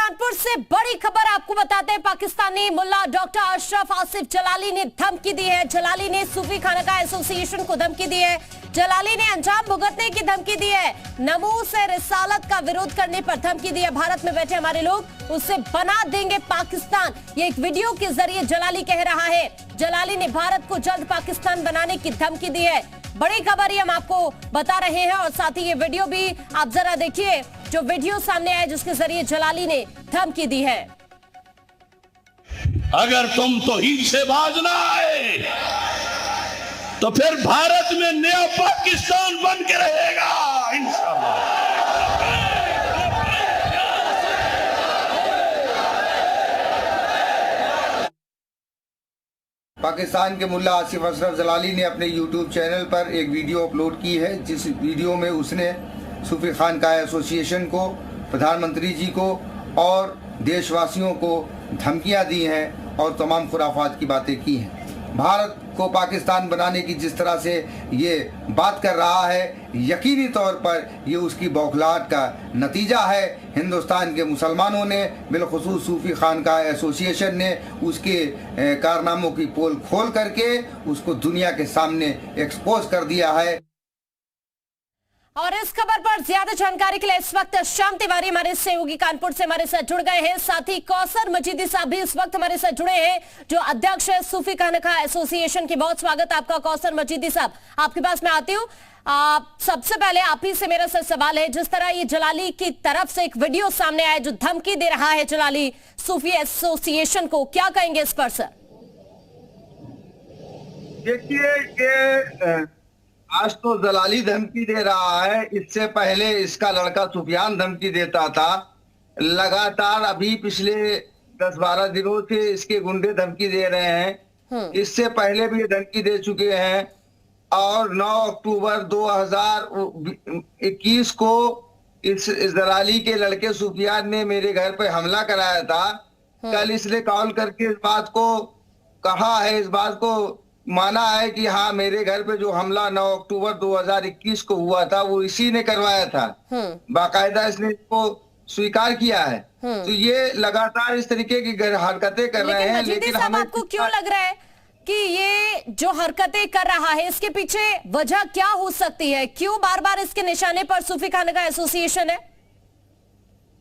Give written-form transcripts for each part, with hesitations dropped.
कानपुर से बड़ी खबर आपको बताते हैं। पाकिस्तानी मुल्ला डॉक्टर अशरफ आसिफ जलाली ने धमकी दी है। जलाली ने सूफी खानका एसोसिएशन को धमकी दी है। जलाली ने अंजाम भुगतने की धमकी दी है। नमूज से रिसालत का विरोध करने पर धमकी दी है। भारत में बैठे हमारे लोग उससे बना देंगे पाकिस्तान, ये एक वीडियो के जरिए जलाली कह रहा है। जलाली ने भारत को जल्द पाकिस्तान बनाने की धमकी दी है। बड़ी खबर ये हम आपको बता रहे हैं और साथ ही ये वीडियो भी आप जरा देखिए, जो वीडियो सामने आया जिसके जरिए जलाली ने धमकी दी है। अगर तुम तौहीद से बाज ना आए तो फिर भारत में नया पाकिस्तान बन के रहेगा इंशाअल्लाह। पाकिस्तान के मुल्ला आसिफ अशरफ जलाली ने अपने YouTube चैनल पर एक वीडियो अपलोड की है, जिस वीडियो में उसने सूफी खानका एसोसिएशन को, प्रधानमंत्री जी को और देशवासियों को धमकियां दी हैं और तमाम खुराफात की बातें की हैं। भारत को पाकिस्तान बनाने की जिस तरह से ये बात कर रहा है, यकीनी तौर पर ये उसकी बौखलाहट का नतीजा है। हिंदुस्तान के मुसलमानों ने, बिलखुसूस सूफी खानका एसोसिएशन ने उसके कारनामों की पोल खोल करके उसको दुनिया के सामने एक्सपोज कर दिया है। और इस खबर पर ज्यादा जानकारी के लिए इस वक्त श्याम तिवारी हमारे सहयोगी कानपुर से हमारे साथ जुड़ गए हैं। साथ ही कौसर मजीदी साहब भी इस वक्त हमारे साथ जुड़े हैं, जो अध्यक्ष है सूफी खानका एसोसिएशन की। बहुत स्वागत आपका कौसर मजीदी साहब, आपके पास मैं आती हूँ। सबसे पहले आप ही से मेरा सवाल है, जिस तरह ये जलाली की तरफ से एक वीडियो सामने आया जो धमकी दे रहा है जलाली सूफी एसोसिएशन को, क्या कहेंगे इस पर सर? देखिए, आज तो जलाली धमकी दे रहा है, इससे पहले इसका लड़का सुफियान धमकी देता था। लगातार अभी पिछले 10-12 दिनों से इसके गुंडे धमकी दे रहे हैं। इससे पहले भी ये धमकी दे चुके हैं और 9 अक्टूबर 2021 को इस जलाली के लड़के सुफियान ने मेरे घर पे हमला कराया था। कल इसने कॉल करके इस बात को कहा है, इस बात को माना है कि हाँ, मेरे घर पे जो हमला 9 अक्टूबर 2021 को हुआ था वो इसी ने करवाया था। बाकायदा इसने इसको स्वीकार किया है। तो ये लगातार इस तरीके की हरकतें कर रहे हैं। लेकिन हमें आपको क्यों लग रहा है कि ये जो हरकतें कर रहा है, इसके पीछे वजह क्या हो सकती है? क्यों बार बार इसके निशाने पर सूफी खानका एसोसिएशन है?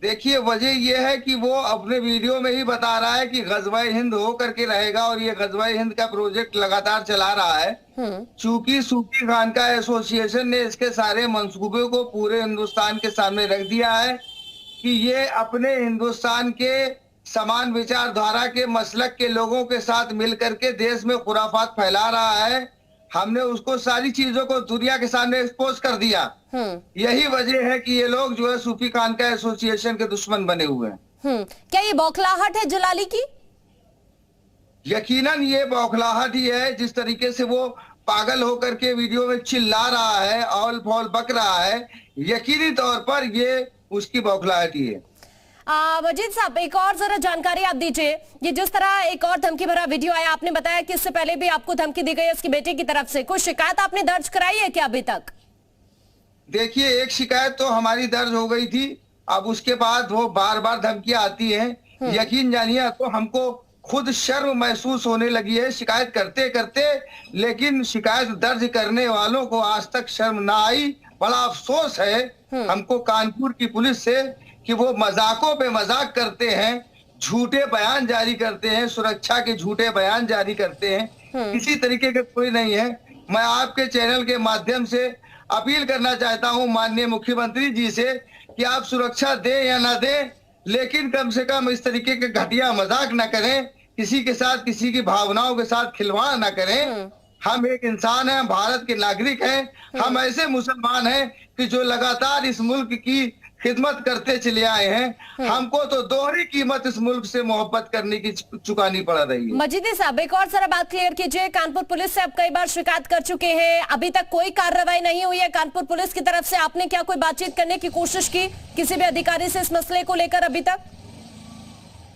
देखिए, वजह यह है कि वो अपने वीडियो में ही बता रहा है कि ग़ज़वा-ए हिंद हो करके रहेगा और ये ग़ज़वा-ए हिंद का प्रोजेक्ट लगातार चला रहा है। चूंकि सूफी खानका एसोसिएशन ने इसके सारे मंसूबे को पूरे हिंदुस्तान के सामने रख दिया है कि ये अपने हिंदुस्तान के समान विचारधारा के मसलक के लोगों के साथ मिलकर के देश में खुराफात फैला रहा है। हमने उसको सारी चीजों को दुनिया के सामने एक्सपोज कर दिया। यही वजह है कि ये लोग जो है सूफी खानका एसोसिएशन के दुश्मन बने हुए हैं। क्या ये बौखलाहट है जलाली की? यकीनन ये बौखलाहट ही है। जिस तरीके से वो पागल होकर के वीडियो में चिल्ला रहा है, औल फौल बक रहा है, यकीनी तौर पर ये उसकी बौखलाहट ही है। वजीद साहब, एक और जरा जानकारी आप दीजिए। ये जिस तरह एक और धमकी भरा वीडियो आया, आपने बताया कि इससे पहले भी आपको धमकी दी गई इसकी बेटे की तरफ से, कोई शिकायत आपने दर्ज कराई है क्या अभी तक? देखिए, एक शिकायत तो हमारी दर्ज हो गई थी। अब उसके बाद वो बार बार धमकियां आती हैं। यकीन जानिए, तो हमको खुद शर्म महसूस होने लगी है शिकायत करते करते। लेकिन शिकायत दर्ज करने वालों को आज तक शर्म ना आई। बड़ा अफसोस है हमको कानपुर की पुलिस से कि वो मजाकों पे मजाक करते हैं, झूठे बयान जारी करते हैं, सुरक्षा के झूठे बयान जारी करते हैं। किसी तरीके का कोई नहीं है। मैं आपके चैनल के माध्यम से अपील करना चाहता हूं माननीय मुख्यमंत्री जी से कि आप सुरक्षा दें या ना दें, लेकिन कम से कम इस तरीके के घटिया मजाक ना करें, किसी के साथ, किसी की भावनाओं के साथ खिलवाड़ ना करें। हम एक इंसान हैं, भारत के नागरिक हैं। हम ऐसे मुसलमान हैं कि जो लगातार इस मुल्क की खिदमत करते चले आए हैं। हमको तो दोहरी कीमत इस मुल्क से मोहब्बत करने की चुकानी पड़ रही है। मजीदी साहब, एक और जरा बात क्लियर कीजिए। कानपुर पुलिस से आप कई बार शिकायत कर चुके हैं, अभी तक कोई कार्रवाई नहीं हुई है कानपुर पुलिस की तरफ से। आपने क्या कोई बातचीत करने की कोशिश की किसी भी अधिकारी से इस मसले को लेकर अभी तक?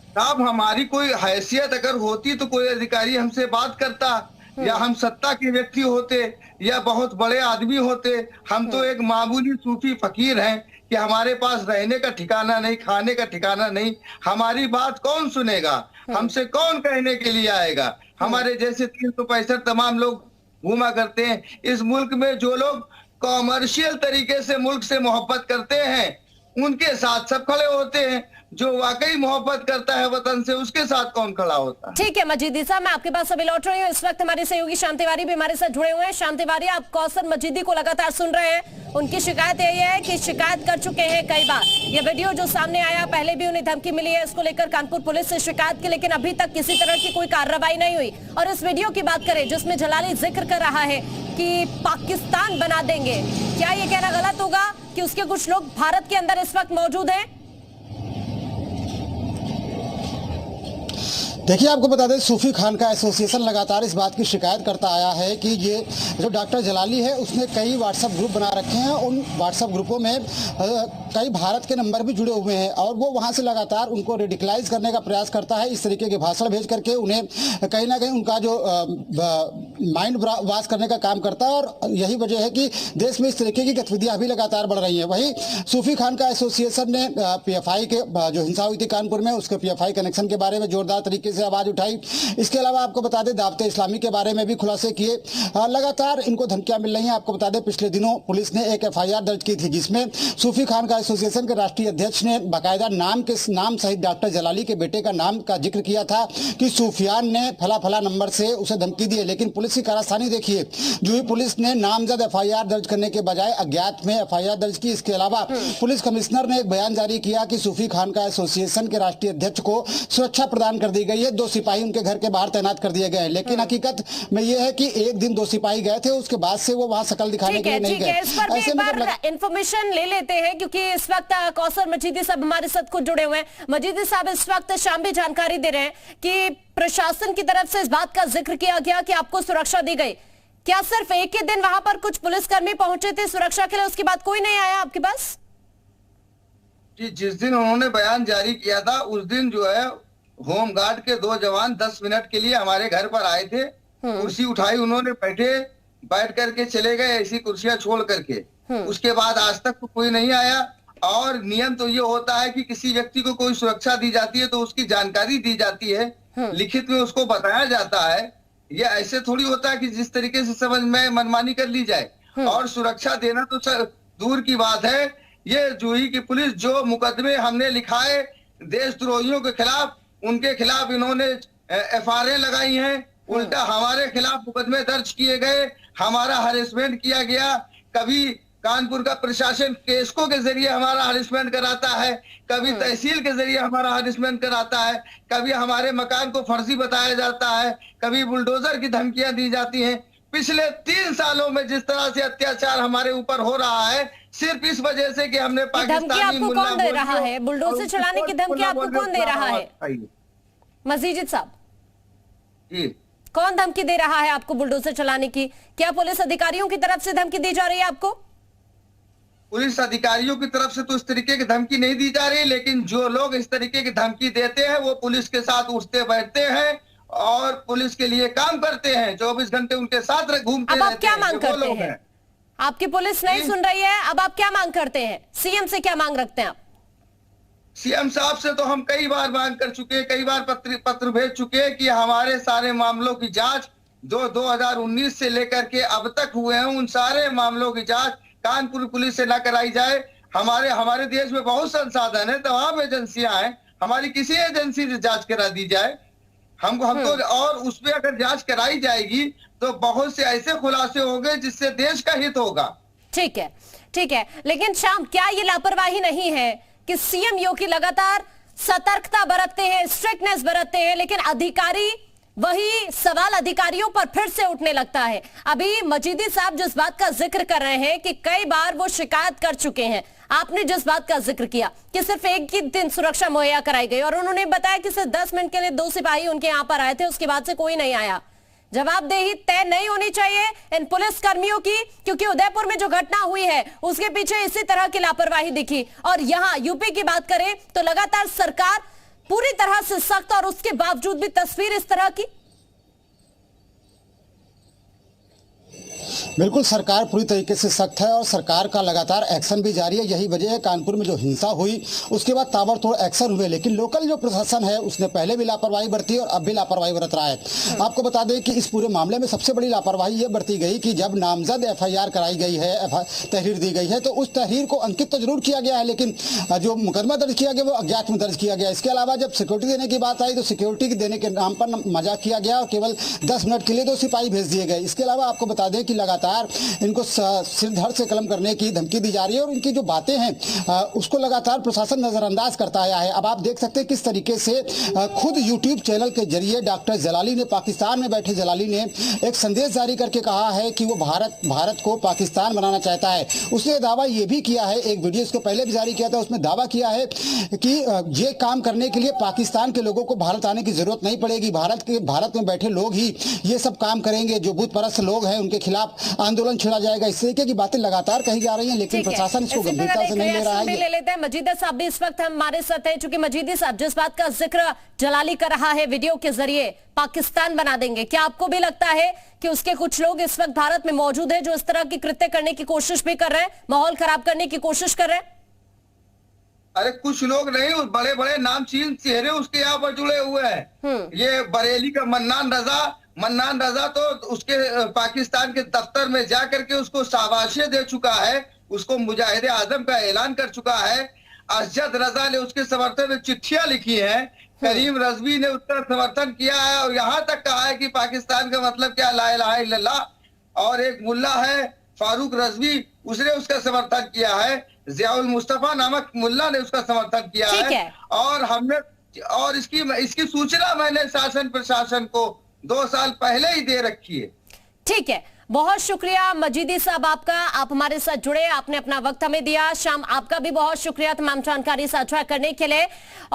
साहब, हमारी कोई हैसियत अगर होती तो कोई अधिकारी हमसे बात करता, या हम सत्ता के व्यक्ति होते या बहुत बड़े आदमी होते। हम तो एक मामूली सूफी फकीर हैं। कि हमारे पास रहने का ठिकाना नहीं, खाने का ठिकाना नहीं, हमारी बात कौन सुनेगा, हमसे कौन कहने के लिए आएगा। हमारे जैसे 365 तमाम लोग घूमा करते हैं। इस मुल्क में जो लोग कॉमर्शियल तरीके से मुल्क से मोहब्बत करते हैं उनके साथ सब खड़े होते हैं, जो वाकई मोहब्बत करता है वतन से उसके साथ कौन खड़ा होता है। ठीक है मजीदी साहब, मैं आपके पास अभी लौट रही हूँ। इस वक्त हमारे सहयोगी शाम तिवारी भी हमारे साथ जुड़े हुए हैं। शाम तिवारी, आप कौसर मजीदी को लगातार सुन रहे हैं। उनकी शिकायत यही है कि शिकायत कर चुके हैं कई बार। ये वीडियो जो सामने आया, पहले भी उन्हें धमकी मिली है, इसको लेकर कानपुर पुलिस से शिकायत की, लेकिन अभी तक किसी तरह की कोई कार्रवाई नहीं हुई। और इस वीडियो की बात करें जिसमें जलाली जिक्र कर रहा है कि पाकिस्तान बना देंगे, क्या ये कहना गलत होगा कि उसके कुछ लोग भारत के अंदर इस वक्त मौजूद हैं? देखिए, आपको बता दें, सूफी खान का एसोसिएशन लगातार इस बात की शिकायत करता आया है कि ये जो डॉक्टर जलाली है उसने कई व्हाट्सएप ग्रुप बना रखे हैं। उन व्हाट्सएप ग्रुपों में कई भारत के नंबर भी जुड़े हुए हैं और वो वहाँ से लगातार उनको रेडिकलाइज करने का प्रयास करता है। इस तरीके के भाषण भेज करके उन्हें कहीं ना कहीं उनका जो माइंड वाश करने का काम करता है और यही वजह है कि देश में इस तरीके की गतिविधियाँ भी लगातार बढ़ रही हैं। वहीं सूफी खान का एसोसिएशन ने PFI के जो हिंसा हुई थी कानपुर में, उसके PFI कनेक्शन के बारे में जोरदार तरीके से आवाज उठाई। इसके अलावा आपको बता दें, दावते इस्लामी के बारे में भी खुलासे किए। लगातार इनको धमकियां मिल रही हैं। आपको बता दें, पिछले दिनों पुलिस ने एक FIR दर्ज की थी जिसमें सूफी खान का एसोसिएशन के राष्ट्रीय अध्यक्ष ने बाकायदा नाम सहित डॉक्टर जलाली के बेटे का नाम का जिक्र किया था कि सूफियान ने फला नंबर से उसे धमकी दी है। लेकिन पुलिस की कारस्तानी देखिए, जो ही पुलिस ने नामजद FIR दर्ज करने के बजाय अज्ञात में FIR दर्ज की। इसके अलावा पुलिस कमिश्नर ने एक बयान जारी किया कि सूफी खान का एसोसिएशन के राष्ट्रीय अध्यक्ष को सुरक्षा प्रदान कर दी गई है। 2 सिपाही उनके घर के बाहर तैनात कर दिए गए हैं। लेकिन हकीकत में यह है कि एक दिन 2 सिपाही गए थे, उसके बाद से वो वहां शकल दिखाने के लिए नहीं गए। इस पर भी एक बार इंफॉर्मेशन ले लेते हैं क्योंकि इस वक्त कौसर मजीदी साहब हमारे साथ खुद जुड़े हुए हैं। मजीदी साहब, इस वक्त शाम भी जानकारी दे रहे हैं कि प्रशासन की तरफ से इस बात का जिक्र किया गया कि आपको सुरक्षा दी गई। क्या सिर्फ एक ही दिन वहां पर कुछ पुलिसकर्मी पहुंचे थे सुरक्षा के लिए, उसके बाद कोई नहीं आया आपके पास? जी, जिस दिन उन्होंने बयान जारी किया था उस दिन जो है होम गार्ड के 2 जवान 10 मिनट के लिए हमारे घर पर आए थे। कुर्सी उठाई उन्होंने, बैठ करके चले गए, ऐसी कुर्सियां छोड़ करके। उसके बाद आज तक तो कोई नहीं आया। और नियम तो ये होता है कि किसी व्यक्ति को कोई सुरक्षा दी जाती है तो उसकी जानकारी दी जाती है, लिखित में उसको बताया जाता है। ये ऐसे थोड़ी होता है कि जिस तरीके से समझ में मनमानी कर ली जाए। और सुरक्षा देना तो दूर की बात है। ये जूही की पुलिस जो मुकदमे हमने लिखाए देशद्रोहियों के खिलाफ, उनके खिलाफ इन्होंने FIR लगाई हैं, उल्टा हमारे खिलाफ मुकदमे दर्ज किए गए, हमारा हरेसमेंट किया गया। कभी कानपुर का प्रशासन केसको के जरिए हमारा हरेसमेंट कराता है, कभी तहसील के जरिए हमारा हरेसमेंट कराता है, कभी हमारे मकान को फर्जी बताया जाता है, कभी बुलडोजर की धमकियां दी जाती हैं। पिछले 3 सालों में जिस तरह से अत्याचार हमारे ऊपर हो रहा है, सिर्फ इस वजह से कि हमने धमकी आपको कौन दे रहा है? बुलडोजर चलाने की धमकी आपको कौन दे रहा है मजीद साहब? जी, कौन धमकी दे रहा है आपको बुलडोजर चलाने की? क्या पुलिस अधिकारियों की तरफ से धमकी दी जा रही है आपको? पुलिस अधिकारियों की तरफ से तो इस तरीके की धमकी नहीं दी जा रही, लेकिन जो लोग इस तरीके की धमकी देते हैं वो पुलिस के साथ उठते बैठते हैं और पुलिस के लिए काम करते हैं, 24 घंटे उनके साथ घूमते रहते हैं। अब आप क्या मांग करते हैं? आपकी पुलिस नहीं सुन रही है, अब आप क्या मांग करते हैं? CM से क्या मांग रखते हैं आप? CM साहब से तो हम कई बार मांग कर चुके, कई बार पत्र भेज चुके कि हमारे सारे मामलों की जांच 2019 से लेकर के अब तक हुए हैं, उन सारे मामलों की जांच कानपुर पुलिस से न कराई जाए। हमारे देश में बहुत संसाधन है, तमाम एजेंसियां हैं, हमारी किसी एजेंसी से जांच करा दी जाए हमको। और उसमें अगर जांच कराई जाएगी तो बहुत से ऐसे खुलासे होंगे जिससे देश का हित होगा। ठीक है, लेकिन शाम, क्या ये लापरवाही नहीं है कि CM योगी लगातार सतर्कता बरतते हैं, स्ट्रिक्टनेस बरतते हैं, लेकिन अधिकारी वही सवाल अधिकारियों पर फिर से उठने लगता है? अभी मजीदी साहब जिस बात का जिक्र कर रहे हैं कि कई बार वो शिकायत कर चुके हैं, आपने जिस बात का जिक्र किया कि सिर्फ एक ही दिन सुरक्षा मुहैया कराई गई और उन्होंने बताया कि सिर्फ 10 मिनट के लिए 2 सिपाही उनके यहां पर आए थे, उसके बाद से कोई नहीं आया। जवाबदेही तय नहीं होनी चाहिए इन पुलिस कर्मियों की, क्योंकि उदयपुर में जो घटना हुई है उसके पीछे इसी तरह की लापरवाही दिखी। और यहाँ यूपी की बात करें तो लगातार सरकार पूरी तरह से सख्त और उसके बावजूद भी तस्वीर इस तरह की। बिल्कुल, सरकार पूरी तरीके से सख्त है और सरकार का लगातार एक्शन भी जारी है। यही वजह है कानपुर में जो हिंसा हुई उसके बाद ताबड़तोड़ एक्शन हुए, लेकिन लोकल जो प्रशासन है उसने पहले भी लापरवाही बरती और अब भी लापरवाही बरत रहा है। आपको बता दें कि इस पूरे मामले में सबसे बड़ी लापरवाही ये बरती गई कि जब नामजद FIR कराई गई है, तहरीर दी गई है, तो उस तहरीर को अंकित तो जरूर किया गया है, लेकिन जो मुकदमा दर्ज किया गया वो अज्ञात में दर्ज किया गया। इसके अलावा जब सिक्योरिटी देने की बात आई तो सिक्योरिटी देने के नाम पर मजाक किया गया और केवल 10 मिनट के लिए 2 सिपाही भेज दिए गए। इसके अलावा आपको बता दें कि लगातार इनको सिर धड़ से कलम करने की धमकी दी जा रही है और इनकी जो बातें हैं उसको लगातार प्रशासन नजरअंदाज करता आया है। अब आप देख सकते हैं किस तरीके से खुद यूट्यूब चैनल के जरिए डॉक्टर जलाली ने, पाकिस्तान में बैठे जलाली ने एक संदेश जारी करके कहा है कि वो भारत को पाकिस्तान बनाना चाहता है। उसने दावा ये भी किया है, एक वीडियो इसको पहले भी जारी किया था, उसमें दावा किया है कि ये काम करने के लिए पाकिस्तान के लोगों को भारत आने की जरूरत नहीं पड़ेगी, भारत में बैठे लोग ही ये सब काम करेंगे, जो बुत परस्त लोग हैं उनके खिलाफ आंदोलन छेड़ा जाएगा। इस तरीके की बातें लगातार कही जा रही हैं, लेकिन प्रशासन इसको गंभीरता से नहीं ले रहा है। ले लेते हैं मजीदी साहब भी इस वक्त हमारे साथ है, चूंकि मजीदी साहब जिस बात का जिक्र जलाली कर रहा है वीडियो के जरिए पाकिस्तान बना देंगे, क्या आपको भी लगता है कि उसके कुछ लोग इस वक्त भारत में मौजूद हैं जो इस तरह की कृत्य करने की कोशिश भी कर रहे हैं, माहौल खराब करने की कोशिश कर रहे हैं? अरे कुछ लोग नहीं, बड़े बड़े नामचीन चेहरे उसके यहाँ पर जुड़े हुए हैं। ये बरेली का मन्नान रजा तो उसके पाकिस्तान के दफ्तर में जा करके उसको शाबाशी दे चुका है, उसको मुजाहिद आजम का ऐलान कर चुका है। अशजद रजा ने उसके समर्थन में चिट्ठियां लिखी हैं, करीम रजवी ने उसका समर्थन किया है और यहाँ तक कहा है कि पाकिस्तान का मतलब क्या, ला इलाहा इल्लल्लाह। और एक मुल्ला है फारूक रजवी, उसने उसका समर्थन किया है, जियाउल मुस्तफा नामक मुल्ला ने उसका समर्थन किया है। और इसकी सूचना मैंने शासन प्रशासन को 2 साल पहले ही दे रखी है। ठीक है, बहुत शुक्रिया मजीदी साहब आपका, आप हमारे साथ जुड़े, आपने अपना वक्त हमें दिया। शाम आपका भी बहुत शुक्रिया तमाम जानकारी साझा करने के लिए।